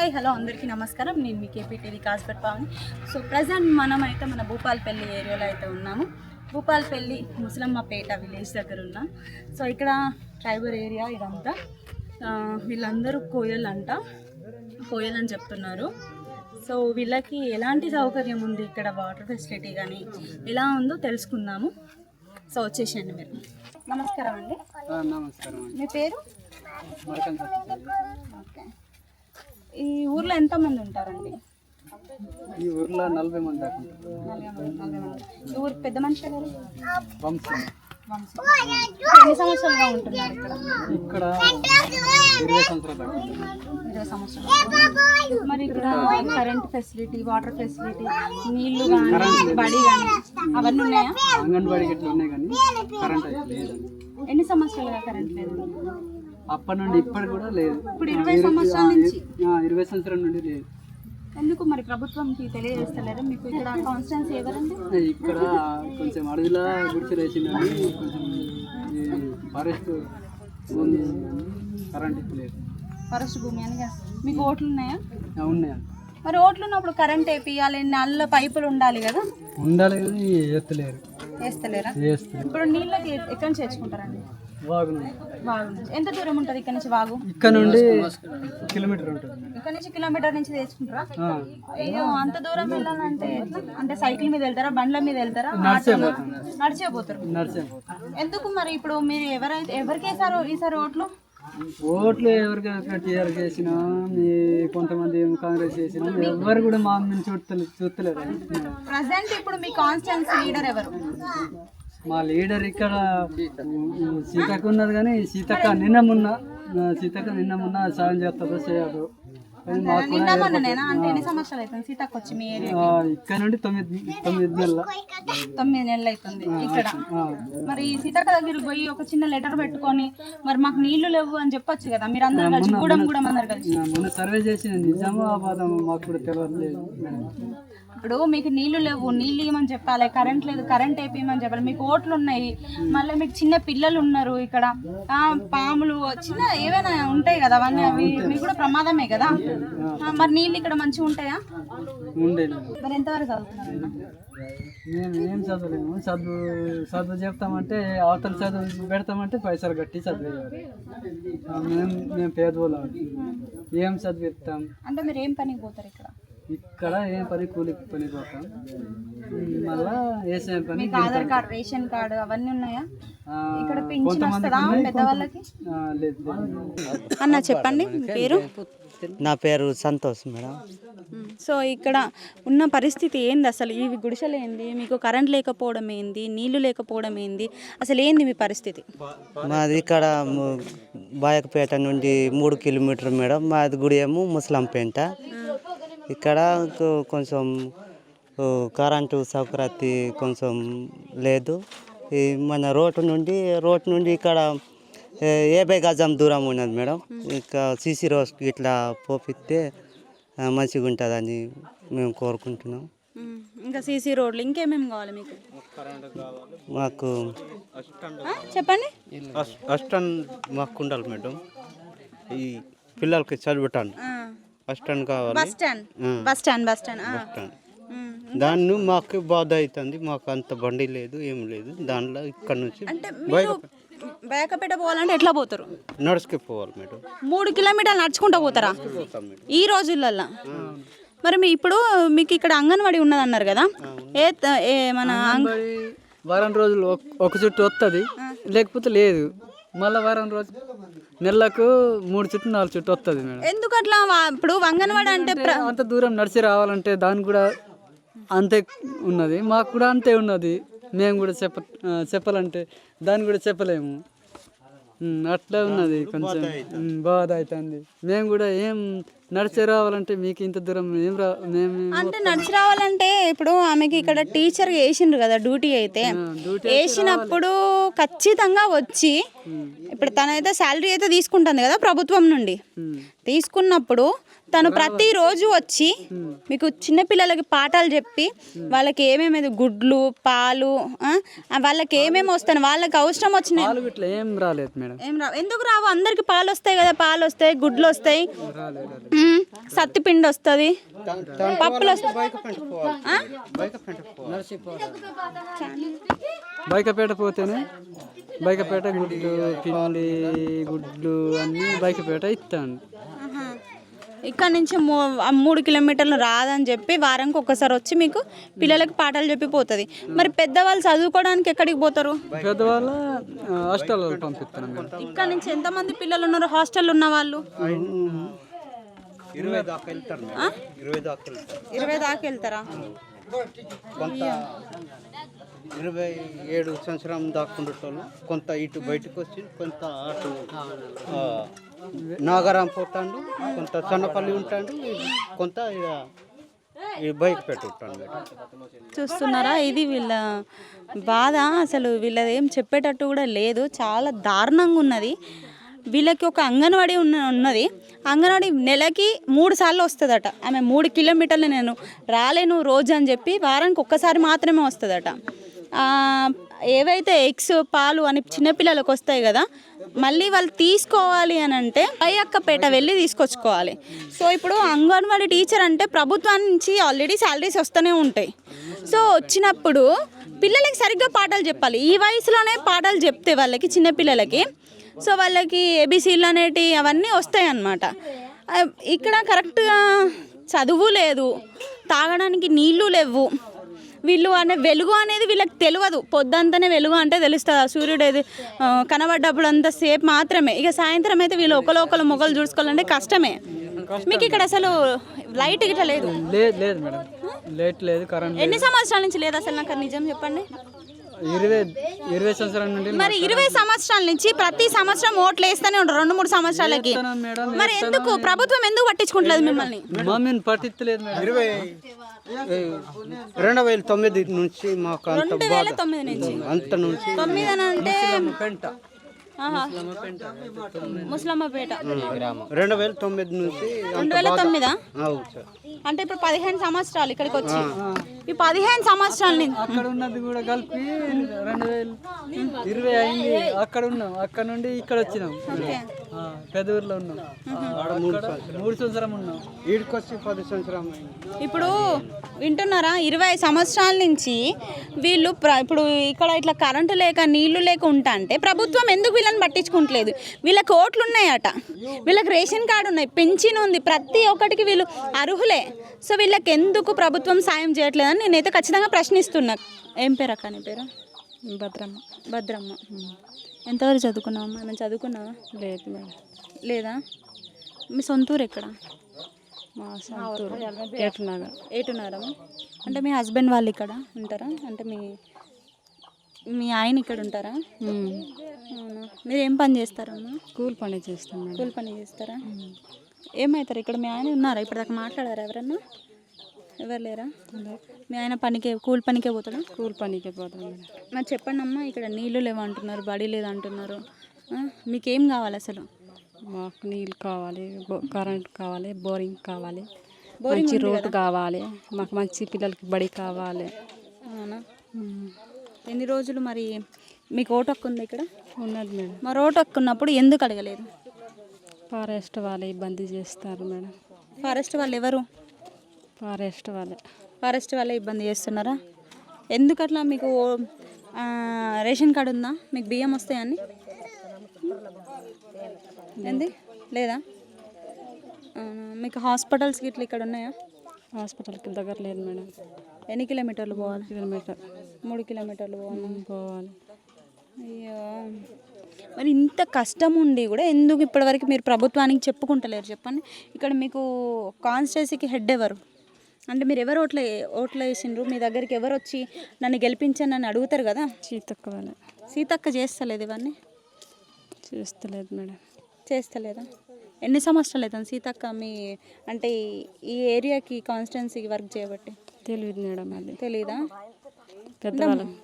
Hi hello అందరికీ నమస్కారం. నేను మీ కేపీటీవీ కాస్బెట్ పావని. సో ప్రజెంట్ మనమైతే మన భూపాలపల్లి ఏరియాలో అయితే ఉన్నాము. భూపాలపల్లి ముసలమ్మపేట విలేజ్ దగ్గర ఉన్నాం. సో ఇక్కడ ట్రైబల్ ఏరియా ఇదంతా. వీళ్ళందరూ కోయలంట, కోయలని చెప్తున్నారు. సో వీళ్ళకి ఎలాంటి సౌకర్యం ఉంది, ఇక్కడ వాటర్ ఫెసిలిటీ కానీ ఎలా ఉందో తెలుసుకుందాము. సో వచ్చేసండి మీరు. నమస్కారం అండి. నమస్కారం. మీ పేరు? ఓకే. ఈ ఊర్లో ఎంతమంది ఉంటారండి? ఈ ఊర్లో 40 మంది దాకా. 40 మంది. ఈ ఊరు పెద్ద మనుషులు గారు వంశం. ఎన్ని సంవత్సరాలుగా ఉంటున్నారు ఇక్కడ? ఇక్కడ 20 సంవత్సరాలు దాకా. 20 సంవత్సరాలు. మరి ఇక్కడ కరెంట్ ఫెసిలిటీ, వాటర్ ఫెసిలిటీ, నీళ్లు కానీ బడి కానీ అవన్నీ ఉన్నాయా? అంగన్వాడీ గిట్ల ఉన్నాయి కానీ కరెంట్ అయితే లేదు. ఎన్ని సంవత్సరాలుగా కరెంట్ లేదు? అప్పటి నుండి ఇప్పటి కూడా లేదు. ఇప్పుడు 20 సంవత్సరాల నుంచి. 20 సంవత్సరాల నుండి లేదు. ఎందుకు మరి ప్రభుత్వంకి తెలియజేస్తలేరు? మీకు ఇక్కడ కాన్స్టిట్యున్సీ ఎవరండి? ఇక్కడ కొంచెం అడవిలా గుడిసెలు వేసిందని కొంచెం ఫారెస్ట్ భూమి కరెంట్ లేదు. ఫారెస్ట్ భూమి అని. మీకు ఓట్లు ఉన్నాయా? ఉన్నాయండి. మరి ఓట్లు ఉన్నప్పుడు కరెంట్ వేపియాలి, నల్ల పైపులు ఉండాలి కదా? ఉండాలి కానీ ఎత్తలేరు. వేస్తలేరా? ఇప్పుడు నీళ్ళకి ఎక్కడి నుంచి తెచ్చుకుంటారండి? వాగు. వాగు నుంచి. ఎంత దూరం ఉంటుంది ఇక్కడ నుంచి వాగు? ఇక్కడ నుండి కిలోమీటర్ ఉంటుంది. ఇక్కడ నుంచి కిలోమీటర్ నుంచి తెచ్చుకుంటారా? అయ్యో, అంత దూరం వెళ్ళాలంటే ఎట్లా? అంటే సైకిల్ మీద వెళ్తారా, బండ్ల మీద వెళ్తారా? నడిచే పోతారు. ఎందుకు మరి ఇప్పుడు మీరు ఎవరికి వేసారు ఈసారి ఓట్లు? ఓట్లు ఎవరికి టీఆర్ చేసినా, మీ కొంతమంది కాంగ్రెస్ చేసినా, ఎవరు కూడా మా చూస్తలేరు. ప్రజెంట్ ఇప్పుడు మీ కాన్స్టిట్యున్సీ లీడర్ ఎవరు? మా లీడర్ ఇక్కడ సీతక్క ఉన్నది కానీ సీతక్క నిన్న మొన్న సాయం చేస్తుందో చేయదు. నిన్న మొన్ననేనా? అంటే ఎన్ని సంవత్సరాలు అవుతుంది సీతక్క వచ్చి మీ ఏరియా? ఇక్కడ నుండి 9 నెలలు. 9 నెలలు అవుతుంది ఇక్కడ. మరి సీతక్క దగ్గర పోయి ఒక చిన్న లెటర్ పెట్టుకొని మరి మాకు నీళ్లు లేవు అని చెప్పొచ్చు కదా, మీరు అందరు కలిసి కూడా అందరు కలిసి. మొన్న సర్వే చేసిన నిజమో అబద్ధమో మాకు కూడా తెలియదు. ఇప్పుడు మీకు నీళ్లు లేవు, నీళ్ళు ఇవ్వమని చెప్పాలి. కరెంట్ లేదు, కరెంట్ వేపిమని చెప్పాలి. మీకు ఓట్లు ఉన్నాయి, మళ్ళీ మీకు చిన్న పిల్లలు ఉన్నారు ఇక్కడ. పాములు చిన్న ఏవైనా ఉంటాయి కదా, అవన్నీ మీకు కూడా ప్రమాదమే కదా. మరి నీళ్ళు ఇక్కడ మంచిగా ఉంటాయా? మరి ఎంతవరకు చదువుతున్నారు? మేము ఏం చదవలేము. చదువు చెప్తామంటే అవతల చదువు పెడతామంటే పైసలు కట్టి చదివేయాలి. మేము పేదవాళ్ళం, ఏం చదివిస్తాం? అంటే మీరు ఏం పనికి పోతారు ఇక్కడ? ఇక్కడ ఏం పని, కూలి పని పోతాం. మళ్ళా వేసే పని. ఆధార్ కార్డు, రేషన్ కార్డు అవన్నీ ఉన్నాయా? ఇక్కడ పింఛన్ వస్తుందా పెద్దవాళ్ళకి? లేదు. అన్న చెప్పండి పేరు. నా పేరు సంతోష్ మేడం. సో ఇక్కడ ఉన్న పరిస్థితి ఏంది అసలు? ఈ గుడిసెలు ఏంది, మీకు కరెంట్ లేకపోవడం ఏంది, నీళ్లు లేకపోవడం ఏంది, అసలు ఏంది మీ పరిస్థితి? మాది ఇక్కడ బాయకపేట నుండి 3 కిలోమీటర్ మేడం. మాది గుడి ఏమో ముసలంపేట. ఇక్కడ కొంచెం కరెంటు సౌకర్యం కొంచెం లేదు. మన రోడ్డు నుండి ఇక్కడ 50 గజం దూరం ఉన్నది మేడం. ఇంకా సీసీ రోడ్ ఇట్లా పోపిస్తే మంచిగా ఉంటుందని మేము కోరుకుంటున్నాం. ఇంకా సీసీ రోడ్లు ఇంకేమేమి కావాలి మీకు? మాకు చెప్పండి. అస్టన్ మాకు ఉండాలి మేడం. ఈ పిల్లలకి చదివటాను బస్టాండ్ కావాలి. Bus stand. దాన్ని మాకు బాధ అవుతుంది. మాకు అంత బండి లేదు, ఏం లేదు. దాంట్లో ఇక్కడ నుంచి బేకపేట పోవాలంటే ఎట్లా పోతారు? నడుచుకు పోవాలి మేడం. 3 కిలోమీటర్లు నడుచుకుంటూ పోతారా ఈ రోజులల్లో? మరి ఇప్పుడు మీకు ఇక్కడ అంగన్వాడీ ఉన్నది అన్నారు కదా, మన వారం రోజులు ఒక చుట్టూ వస్తుంది, లేకపోతే లేదు. మళ్ళీ వారం రోజు నెలకు 3 చుట్టూ 4 చుట్టూ వస్తుంది మేడం. ఎందుకు అట్లా? ఇప్పుడు అంగన్వాడీ అంటే అంత దూరం నడిచి రావాలంటే దానికి కూడా అంతే ఉన్నది, మాకు కూడా అంతే ఉన్నది. మేము కూడా చెప్పాలంటే దాన్ని కూడా చెప్పలేము. అట్లా ఉన్నది. కొంచెం బాధ అవుతుంది. మేము కూడా ఏం నడిచి రావాలంటే మీకు ఇంత దూరం అంటే నడిచి రావాలంటే ఇప్పుడు ఆమెకి ఇక్కడ టీచర్ వేసిండ్రు కదా డ్యూటీ. అయితే వేసినప్పుడు ఖచ్చితంగా వచ్చి ఇప్పుడు తనైతే శాలరీ అయితే తీసుకుంటుంది కదా ప్రభుత్వం నుండి. తీసుకున్నప్పుడు తను ప్రతిరోజు వచ్చి మీకు చిన్నపిల్లలకి పాఠాలు చెప్పి వాళ్ళకి ఏమేమి గుడ్లు పాలు వాళ్ళకి ఏమేమి వస్తాయి, వాళ్ళకి అవసరం వచ్చినాయి పాలు ఇట్లా ఏం రాలేదు మేడం. ఎందుకు రావు? అందరికి పాలు వస్తాయి కదా, పాలు వస్తాయి, గుడ్లు వస్తాయి, సత్తిపిండి వస్తుంది, పప్పులు వస్తాయి. బైకపేట పోతేనే బైకపేట గుడ్లు పిండి గుడ్లు అన్నీ బైకపేట ఇస్తాను. ఇక్కడ నుంచి 3 కిలోమీటర్లు రాదని చెప్పి వారానికి ఒక్కసారి వచ్చి మీకు పిల్లలకి పాఠాలు చెప్పి పోతుంది. మరి పెద్దవాళ్ళు చదువుకోవడానికి ఎక్కడికి పోతారు? పెద్దవాళ్ళ హాస్టల్లో పంపిస్తున్నాం మేడం. ఇక్కడ నుంచి ఎంతమంది పిల్లలు ఉన్నారు హాస్టల్ ఉన్న వాళ్ళు? 20 దాకా వెళ్తారు. 20 దాకా వెళ్తారా? కొంత 27 సంవత్సరం దాకా ఉండేటోళ్ళు కొంత ఇటు బయటకు వచ్చి కొంత అటు నాగారం పోతాడు, కొంత సన్నపల్లి ఉంటాడు, కొంత ఇక బైక్ పెట్టి ఉంటాడు. చూస్తున్నారా, ఇది వీళ్ళ బాధ. అసలు వీళ్ళది ఏం చెప్పేటట్టు కూడా లేదు, చాలా దారుణంగా ఉన్నది. వీళ్ళకి ఒక అంగన్వాడీ ఉన్నది. అంగన్వాడీ నెలకి 3 సార్లు వస్తుందట. ఆమె 3 కిలోమీటర్లు నేను రాలేను రోజు అని చెప్పి వారానికి ఒక్కసారి మాత్రమే వస్తుందట. ఏవైతే ఎగ్స్ పాలు అని చిన్నపిల్లలకు వస్తాయి కదా, మళ్ళీ వాళ్ళు తీసుకోవాలి అని అంటే అయ్యక్కపేట వెళ్ళి తీసుకొచ్చుకోవాలి. సో ఇప్పుడు అంగన్వాడీ టీచర్ అంటే ప్రభుత్వం నుంచి ఆల్రెడీ శాలరీస్ వస్తూనే ఉంటాయి. సో వచ్చినప్పుడు పిల్లలకి సరిగ్గా పాఠాలు చెప్పాలి. ఈ వయసులోనే పాఠాలు చెప్తే వాళ్ళకి చిన్నపిల్లలకి సో వాళ్ళకి ఏబీసీలు అనేటివి అవన్నీ వస్తాయి అన్నమాట. ఇక్కడ కరెక్ట్గా చదువు లేదు, తాగడానికి నీళ్లు లేవు. వీళ్ళు అనే వెలుగు అనేది వీళ్ళకి తెలియదు. పొద్దంతానే వెలుగు అంటే తెలుస్తుంది, సూర్యుడు ఏది కనబడ్డప్పుడు అంతసేపు మాత్రమే. ఇక సాయంత్రం అయితే వీళ్ళు ఒకరు మొగలు చూసుకోవాలంటే కష్టమే. మీకు ఇక్కడ అసలు లైట్ గిట్లా లేదు? లేదు మేడం, లైట్ లేదు, కరెంట్. ఎన్ని సంవత్సరాల నుంచి లేదు అసలు? నాకు నిజం చెప్పండి. 20 సంవత్సరాల నుండి. మరి 20 సంవత్సరాల నుంచి ప్రతి సంవత్సరం ఓట్లు వేస్తూనే ఉంటారు 2-3 సంవత్సరాలకి. మరి ఎందుకు ప్రభుత్వం ఎందుకు పట్టించుకుంటలేదు మిమ్మల్ని? మమ్మల్ని పట్టించలేదు మేడం. 2009 నుంచి మాకు అంత 2009 నుంచి అంత నుంచి 9 అంటే పెంట ముస్లమ్మపేట 2009 నుంచి 2009 అవును సార్. అంటే ఇప్పుడు 15 సంవత్సరాలు ఇక్కడికి వచ్చి. ఈ 15 సంవత్సరాల నుంచి అక్కడ ఉన్నది కూడా కలిపి 2020 అయింది. అక్కడ ఉన్నాం, అక్కడ నుండి ఇక్కడ వచ్చినాం, పెద్ద ఊర్లో ఉన్నాం. 3 సంవత్సరం ఉన్నాం, వీడికి వచ్చి 10 సంవత్సరం అయింది. ఇప్పుడు వింటున్నారా, 20 సంవత్సరాల నుంచి వీళ్ళు ఇప్పుడు ఇక్కడ ఇట్లా కరెంటు లేక నీళ్లు లేక ఉంటా అంటే ప్రభుత్వం ఎందుకు వీళ్ళని పట్టించుకుంటలేదు? వీళ్ళకి ఓట్లు ఉన్నాయట, వీళ్ళకి రేషన్ కార్డు ఉన్నాయి, పెన్షన్ ఉంది, ప్రతి ఒక్కటికి వీళ్ళు అర్హులే. సో వీళ్ళకి ఎందుకు ప్రభుత్వం సాయం చేయట్లేదని నేనైతే ఖచ్చితంగా ప్రశ్నిస్తున్నా. ఏం పేరు అక్క? నీ పేరు? భద్రమ్మ. ఎంతవరకు చదువుకున్నావమ్మా? ఏమైనా చదువుకున్నావా? లేదు మేడం. లేదా? మీ సొంతూరు ఎక్కడ? మా సొంతూరు ఏటునగరం. అంటే మీ హస్బెండ్ వాళ్ళు ఇక్కడ ఉంటారా? అంటే మీ ఆయన ఇక్కడ ఉంటారా? అవునా. మీరు ఏం పని చేస్తారమ్మా? కూలి పని చేస్తాం మేడం. కూలి పని చేస్తారా? ఏమవుతారు ఇక్కడ? మీ ఆయన ఉన్నారా? ఇప్పటిదాకా మాట్లాడారా ఎవరన్నా? ఎవరు లేరా? మీ ఆయన కూలి పనికే పోతాడా? కూలి పనికి పోతాం మేడం. మరి చెప్పండి అమ్మా, ఇక్కడ నీళ్ళు లేవంటున్నారు, బడి లేదంటున్నారు, మీకేం కావాలి అసలు? మాకు నీళ్ళు కావాలి, కరెంట్ కావాలి, బోరింగ్ కావాలి, మంచి రోడ్డు కావాలి, మాకు మంచి పిల్లలకి బడి కావాలి. అవునా. ఎన్ని రోజులు మరి మీకు ఓటు హక్కు ఉంది ఇక్కడ? ఉన్నది మేడం. మరి ఓటు హక్కు ఉన్నప్పుడు ఎందుకు అడగలేదు? ఫారెస్ట్ వాళ్ళే ఇబ్బంది చేస్తారు మేడం. ఫారెస్ట్ వాళ్ళు ఎవరు? ఫారెస్ట్ వాళ్ళే ఇబ్బంది చేస్తున్నారా? ఎందుకు అట్లా? మీకు రేషన్ కార్డు ఉందా? మీకు బియ్యం వస్తాయని? ఏంది లేదా? మీకు హాస్పిటల్స్కి ఇట్లా ఇక్కడ ఉన్నాయా? హాస్పిటల్కి దగ్గర లేదు మేడం. ఎన్ని కిలోమీటర్లు పోవాలి? 3 కిలోమీటర్లు పోవాలి. అయ్యో, మరి ఇంత కష్టం ఉండి కూడా ఎందుకు ఇప్పటివరకు మీరు ప్రభుత్వానికి చెప్పుకుంటలేరు చెప్పండి? ఇక్కడ మీకు కాన్స్టిట్యున్సీకి హెడ్ ఎవరు? అంటే మీరు ఎవరు ఓట్లు వేసిండ్రు? మీ దగ్గరికి ఎవరు వచ్చి నన్ను గెలిపించని నన్ను అడుగుతారు కదా? సీతక్క చేస్తలేదు ఇవన్నీ? చేస్తలేదు మేడం. చేస్తలేదా? ఎన్ని సంవత్సరాలు అవుతుంది సీతక్క మీ అంటే ఈ ఏరియాకి కాన్స్టిట్యున్సీకి వర్క్ చేయబట్టి? తెలియదు మేడం. అది తెలీదా?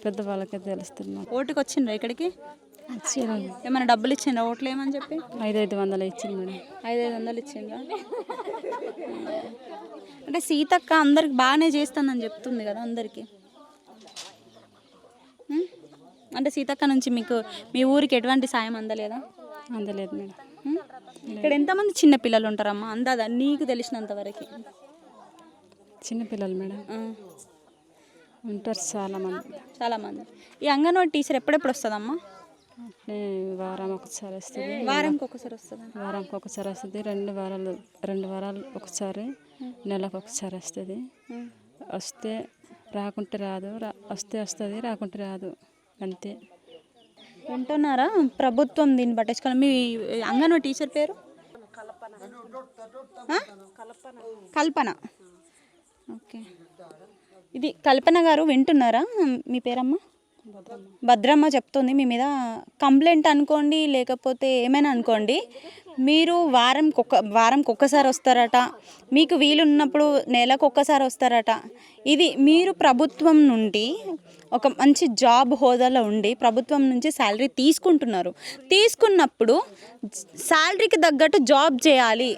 పెద్దవాళ్ళకే తెలుస్తుంది. ఓటుకి వచ్చిండ్రా ఇక్కడికి? ఇచ్చారు ఏమైనా డబ్బులు ఇచ్చిండ్రా ఓట్లు ఏమని చెప్పి? 500 ఇచ్చింది మేడం. 500 ఇచ్చిండ్రా? అంటే సీతక్క అందరికి బాగానే చేస్తుందని చెప్తుంది కదా అందరికీ. అంటే సీతక్క నుంచి మీకు మీ ఊరికి ఎటువంటి సాయం అందలేదా? అందలేదు మేడం. ఇక్కడ ఎంతమంది చిన్న పిల్లలు ఉంటారమ్మా అందాదా నీకు తెలిసినంత వరకు? చిన్నపిల్లలు మేడం ఉంటారు చాలామంది. ఈ అంగన్వాడీ టీచర్ ఎప్పుడెప్పుడు వస్తుందమ్మా? అంటే వారం ఒకసారి వస్తుంది. వారానికి ఒకసారి వస్తుందా? వారానికి ఒకసారి వస్తుంది. 2 వారాలు ఒకసారి, నెలకు ఒకసారి వస్తుంది. వస్తే రాకుంటే రాదు, వస్తే వస్తుంది, రాకుంటే రాదు, అంతే. వింటున్నారా? ప్రభుత్వం దీన్ని పట్టించుకోవాలి. మీ అంగన్వాడీ టీచర్ పేరు? కల్పన. ఓకే, ఇది కల్పన గారు వింటున్నారా? మీ పేరమ్మా? భద్రమ్మ చెప్తుంది మీ మీద కంప్లైంట్ అనుకోండి, లేకపోతే ఏమైనా అనుకోండి. మీరు వారంకి ఒక్కసారి వస్తారట, మీకు వీలున్నప్పుడు నెలకు ఒక్కసారి వస్తారట. ఇది మీరు ప్రభుత్వం నుండి ఒక మంచి జాబ్ హోదాలో ఉండి ప్రభుత్వం నుంచి శాలరీ తీసుకున్నప్పుడు శాలరీకి తగ్గట్టు జాబ్ చేయాలి.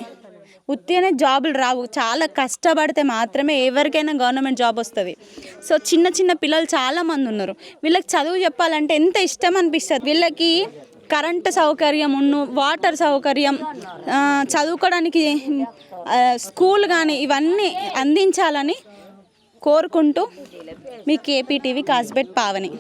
ఉత్తిగానే జాబులు రావు, చాలా కష్టపడితే మాత్రమే ఎవరికైనా గవర్నమెంట్ జాబ్ వస్తుంది. సో చిన్న పిల్లలు చాలామంది ఉన్నారు, వీళ్ళకి చదువు చెప్పాలంటే ఎంత ఇష్టం అనిపిస్తుంది. వీళ్ళకి కరెంటు సౌకర్యం, వాటర్ సౌకర్యం, చదువుకోవడానికి స్కూల్ కానీ ఇవన్నీ అందించాలని కోరుకుంటూ మీ KPTV కాజ్బెట్ పావని.